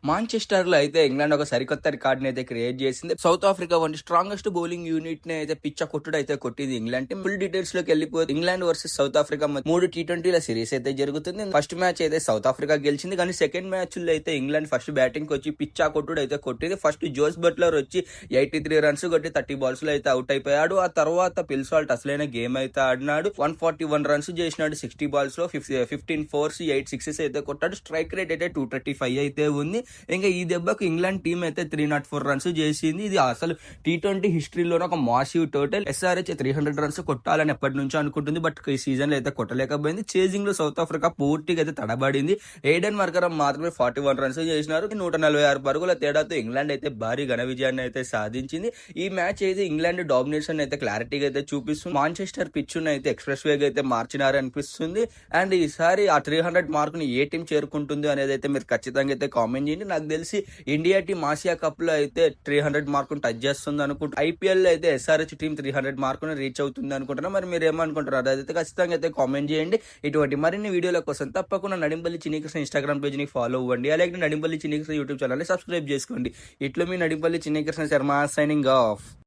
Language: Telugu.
మాంచెస్టర్ లో అయితే ఇంగ్లాండ్ ఒక సరికొత్త రికార్డ్ ని అయితే క్రియేట్ చేసింది. సౌత్ ఆఫ్రికా వంటి స్ట్రాంగెస్ట్ బౌలింగ్ యూనిట్ ని అయితే పిచ్చ కొట్టుడు అయితే కొట్టింది ఇంగ్లాండ్ టీం. ఫుల్ డీటెయిల్స్ లోకి వెళ్ళిపోతే ఇంగ్లాండ్ వర్సెస్ సౌత్ ఆఫ్రికా 3 T20ల సిరీస్ అయితే జరుగుతుంది. ఫస్ట్ మ్యాచ్ అయితే సౌత్ ఆఫ్రికా గెలిచింది, కానీ సెకండ్ మ్యాచ్ లో అయితే ఇంగ్లాండ్ ఫస్ట్ బ్యాటింగ్ కి వచ్చి పిచ్చా కొట్టుడు అయితే కొట్టింది. ఫస్ట్ జోస్ బట్లర్ వచ్చి 83 రన్స్ కొట్టి 30 బాల్స్ లో అయితే అవుట్ అయిపోయాడు. ఆ తర్వాత పిల్ సాల్ట్ అసలైన గేమ్ అయితే ఆడినాడు. 141 రన్స్ చేసినాడు 60 బాల్స్ లో. 15 ఫోర్స్ 8 సిక్సెస్ అయితే కొట్టాడు. స్ట్రైక్ రేట్ అయితే 235 అయితే ఉంది. ఇంకా ఈ దెబ్బకు ఇంగ్లాండ్ టీం అయితే 304 రన్స్ చేసింది. ఇది అసలు T20 హిస్టరీలోనే ఒక మాసివ్ టోటల్. SRH 300 రన్స్ కొట్టాలని ఎప్పటి నుంచో అనుకుంటుంది, బట్ ఈ సీజన్ లో అయితే కొట్టలేకపోయింది. చేజింగ్ లో సౌత్ ఆఫ్రికా పూర్తిగా అయితే తడబడింది. ఎయిడెన్ మార్కరం మాత్రమే 41 రన్స్ చేసినారు. 146 పరుగుల తేడాతో ఇంగ్లాండ్ అయితే భారీ ఘన విజయాన్ని అయితే సాధించింది. ఈ మ్యాచ్ అయితే ఇంగ్లాండ్ డామినేషన్ అయితే క్లారిటీగా అయితే చూపిస్తుంది. మాంచెస్టర్ పిచ్ అయితే ఎక్స్ప్రెస్ వేగా అయితే మార్చినారు అనిపిస్తుంది. అండ్ ఈసారి ఆ 300 మార్కుని ఏ టీం చేరుకుంటుంది అనేది అయితే మీరు ఖచ్చితంగా అయితే కామెంట్ చేయండి. నాకు తెలిసి ఇండియా టీం ఆసియా కప్ లో అయితే 300 మార్కును టచ్ చేస్తుంది అనుకుంటా. IPL లో అయితే SRH టీం 300 మార్కును రీచ్ అవుతుంది అనుకుంటున్నా. మరి మీరు ఏమనుకుంటున్నారు అదైతే ఖచ్చితంగా అయితే కామెంట్ చేయండి. ఇటువంటి మరిన్ని వీడియోల కోసం తప్పకుండా నడింపల్లి చిన్ని కృష్ణ ఇన్స్టాగ్రామ్ పేజ్ ని ఫాలో అవ్వండి. అలాగే నడింపల్లి చిన్ని కృష్ణ యూట్యూబ్ ఛానల్ ని సబ్స్క్రైబ్ చేసుకోండి. ఇట్లు మీ నడింపల్లి చిన్ని కృష్ణ శర్మ సైనింగ్ ఆఫ్.